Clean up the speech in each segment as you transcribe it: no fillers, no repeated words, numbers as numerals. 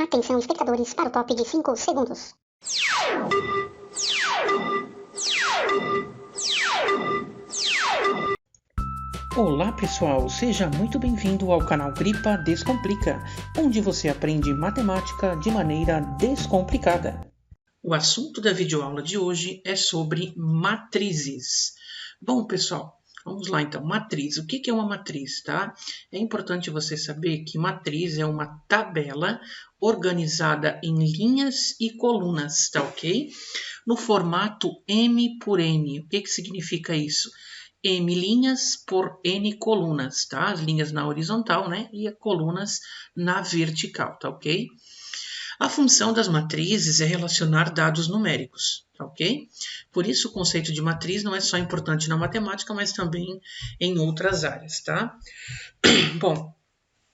Atenção, espectadores, para o top de 5 segundos. Olá pessoal, seja muito bem-vindo ao canal Gripa Descomplica, onde você aprende matemática de maneira descomplicada. O assunto da videoaula de hoje é sobre matrizes. Bom pessoal, vamos lá então, matriz. O que é uma matriz, tá? É importante você saber que matriz é uma tabela organizada em linhas e colunas, tá ok? No formato M por N. O que significa isso? M linhas por N colunas, tá? As linhas na horizontal, né? E as colunas na vertical, tá ok? A função das matrizes é relacionar dados numéricos, tá ok? Por isso o conceito de matriz não é só importante na matemática, mas também em outras áreas, tá? Bom,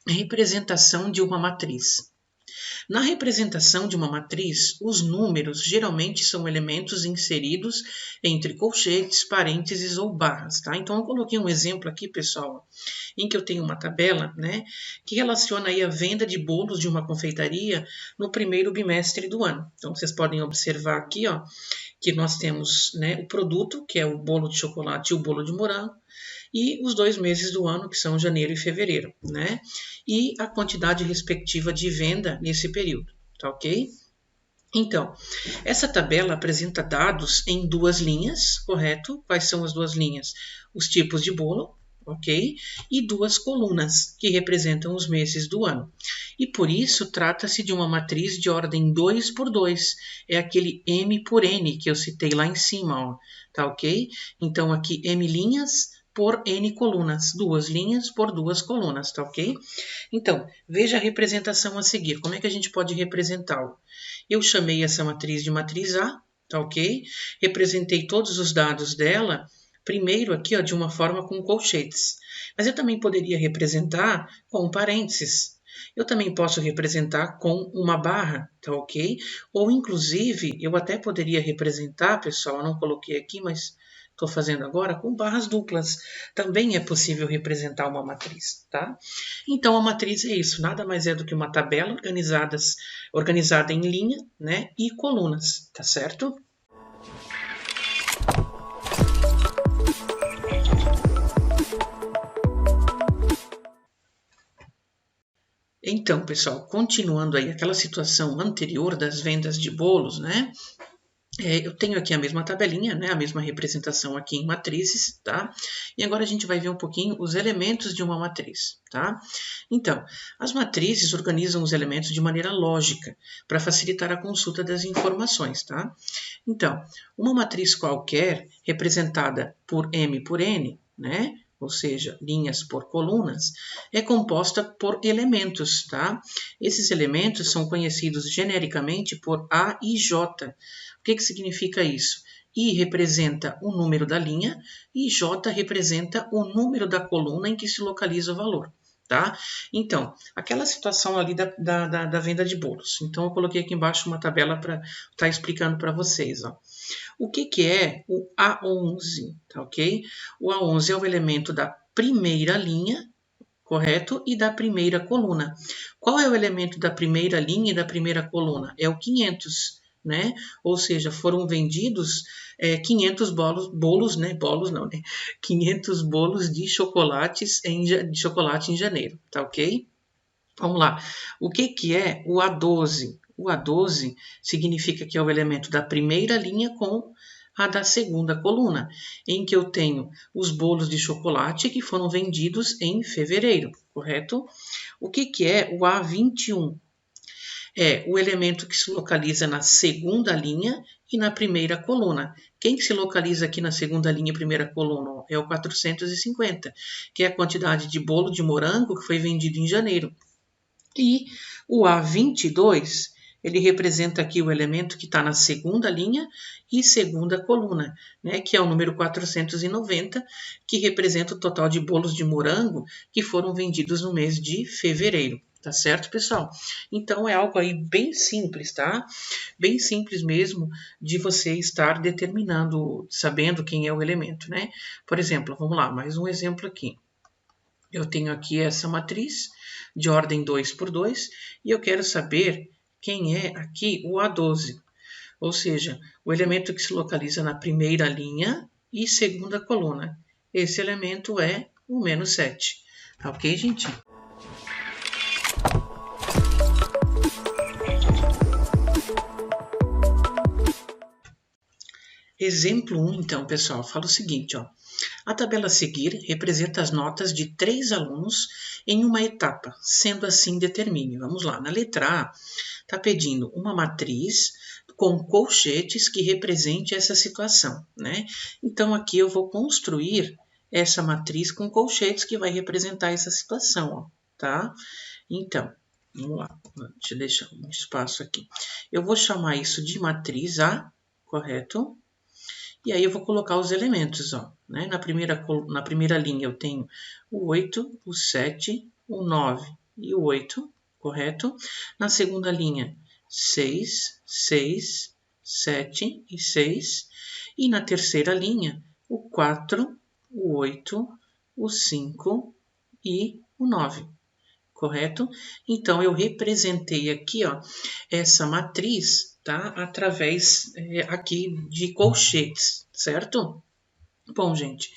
representação de uma matriz. Na representação de uma matriz, os números geralmente são elementos inseridos entre colchetes, parênteses ou barras, tá? Então, eu coloquei um exemplo aqui, pessoal, em que eu tenho uma tabela, né, que relaciona aí a venda de bolos de uma confeitaria no primeiro bimestre do ano. Então, vocês podem observar aqui, ó, que nós temos, né, o produto, que é o bolo de chocolate e o bolo de morango, e os 2 meses do ano, que são janeiro e fevereiro, né? E a quantidade respectiva de venda nesse período, tá ok? Então, essa tabela apresenta dados em 2 linhas, correto? Quais são as 2 linhas? Os tipos de bolo, ok? E 2 colunas, que representam os meses do ano. E por isso, trata-se de uma matriz de ordem 2 por 2. É aquele M por N que eu citei lá em cima, ó, tá ok? Então, aqui M linhas por N colunas, 2 linhas por 2 colunas, tá ok? Então, veja a representação a seguir. Como é que a gente pode representá-lo? Eu chamei essa matriz de matriz A, tá ok? Representei todos os dados dela, primeiro aqui, ó, de uma forma com colchetes. Mas eu também poderia representar com parênteses. Eu também posso representar com uma barra, tá ok? Ou, inclusive, eu até poderia representar, pessoal, eu não coloquei aqui, mas estou fazendo agora, com barras duplas. Também é possível representar uma matriz, tá? Então, a matriz é isso, nada mais é do que uma tabela organizada em linha, né, e colunas, tá certo? Então, pessoal, continuando aí aquela situação anterior das vendas de bolos, né? Eu tenho aqui a mesma tabelinha, né, a mesma representação aqui em matrizes, tá? E agora a gente vai ver um pouquinho os elementos de uma matriz, tá? Então, as matrizes organizam os elementos de maneira lógica, para facilitar a consulta das informações, tá? Então, uma matriz qualquer, representada por M por N, né? Ou seja, linhas por colunas, é composta por elementos, tá? Esses elementos são conhecidos genericamente por A e J. O que significa isso? I representa o número da linha e J representa o número da coluna em que se localiza o valor, tá? Então, aquela situação ali da venda de bolos. Então, eu coloquei aqui embaixo uma tabela para estar explicando para vocês, ó. O que é o A11, tá ok? O A11 é o elemento da primeira linha, correto? E da primeira coluna. Qual é o elemento da primeira linha e da primeira coluna? É o 500, né? Ou seja, foram vendidos 500 bolos, né? Bolos não, né? 500 bolos de chocolate em janeiro, tá ok? Vamos lá. O que é o A12? O A12 significa que é o elemento da primeira linha com a da segunda coluna, em que eu tenho os bolos de chocolate que foram vendidos em fevereiro, correto? O que é o A21? É o elemento que se localiza na segunda linha e na primeira coluna. Quem se localiza aqui na segunda linha e primeira coluna? É o 450, que é a quantidade de bolo de morango que foi vendido em janeiro. E o A22, ele representa aqui o elemento que está na segunda linha e segunda coluna, né, que é o número 490, que representa o total de bolos de morango que foram vendidos no mês de fevereiro. Tá certo, pessoal? Então, é algo aí bem simples, tá? Bem simples mesmo de você estar determinando, sabendo quem é o elemento, né? Por exemplo, vamos lá, mais um exemplo aqui. Eu tenho aqui essa matriz de ordem 2 por 2 e eu quero saber quem é aqui o A12, ou seja, o elemento que se localiza na primeira linha e segunda coluna. Esse elemento é o menos 7. Tá ok, gente? Exemplo 1, então, pessoal, fala o seguinte, ó. A tabela a seguir representa as notas de 3 alunos em uma etapa, sendo assim determine. Vamos lá, na letra A, está pedindo uma matriz com colchetes que represente essa situação, né? Então, aqui eu vou construir essa matriz com colchetes que vai representar essa situação, ó, tá? Então, vamos lá, deixa eu deixar um espaço aqui. Eu vou chamar isso de matriz A, correto? E aí eu vou colocar os elementos, ó, né? Na primeira linha eu tenho o 8, o 7, o 9 e o 8, correto? Na segunda linha, 6, 6, 7 e 6. E na terceira linha, o 4, o 8, o 5 e o 9, correto? Então, eu representei aqui, ó, essa matriz, tá? Através aqui de colchetes, certo? Bom, gente,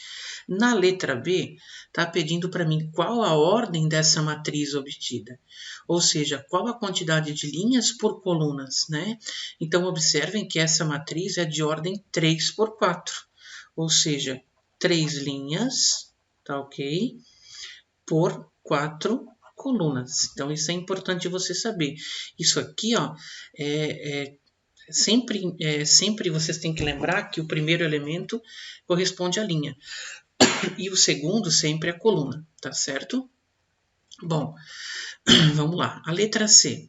na letra B, tá pedindo para mim qual a ordem dessa matriz obtida, ou seja, qual a quantidade de linhas por colunas, né? Então, observem que essa matriz é de ordem 3 por 4, ou seja, 3 linhas, tá ok? Por 4 colunas. Então, isso é importante você saber. Isso aqui, ó, sempre vocês têm que lembrar que o primeiro elemento corresponde à linha e o segundo sempre à coluna, tá certo? Bom, vamos lá. A letra C.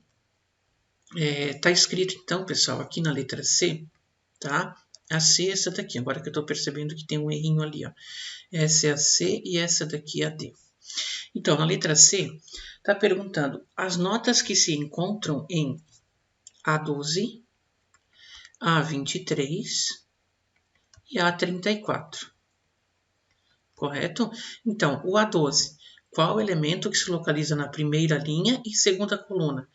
Tá escrito, então, pessoal, aqui na letra C, tá? A C é essa daqui. Agora que eu estou percebendo que tem um errinho ali, ó. Essa é a C e essa daqui é a D. Então, na letra C, está perguntando as notas que se encontram em A12, A23 e A34. Correto? Então, o A12, qual elemento que se localiza na primeira linha e segunda coluna?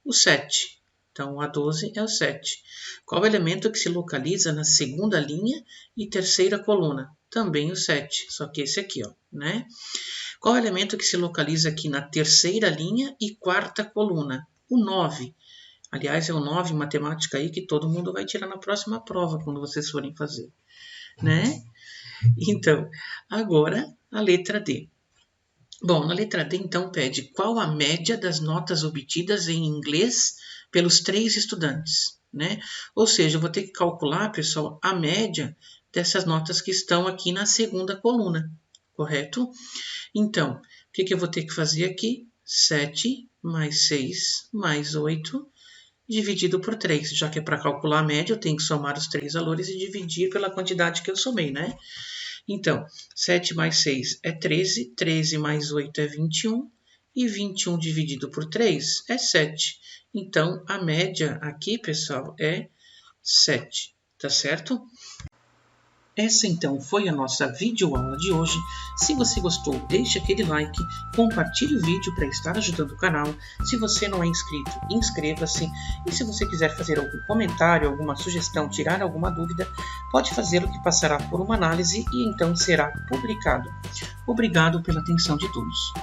O 7. Então, o A12 é o 7. Qual elemento que se localiza na segunda linha e terceira coluna? Também o 7, só que esse aqui, ó, né? Qual elemento que se localiza aqui na terceira linha e quarta coluna? O 9. Aliás, é o 9 em matemática aí que todo mundo vai tirar na próxima prova, quando vocês forem fazer, né? Então, agora a letra D. Bom, na letra D, então, pede qual a média das notas obtidas em inglês pelos 3 estudantes, né? Ou seja, eu vou ter que calcular, pessoal, a média dessas notas que estão aqui na segunda coluna, correto? Então, o que eu vou ter que fazer aqui? 7 mais 6 mais 8 dividido por 3. Já que é para calcular a média, eu tenho que somar os 3 valores e dividir pela quantidade que eu somei, né? Então, 7 mais 6 é 13, 13 mais 8 é 21, e 21 dividido por 3 é 7. Então, a média aqui, pessoal, é 7, tá certo? Essa então foi a nossa videoaula de hoje. Se você gostou, deixe aquele like, compartilhe o vídeo para estar ajudando o canal. Se você não é inscrito, inscreva-se. E se você quiser fazer algum comentário, alguma sugestão, tirar alguma dúvida, pode fazê-lo que passará por uma análise e então será publicado. Obrigado pela atenção de todos.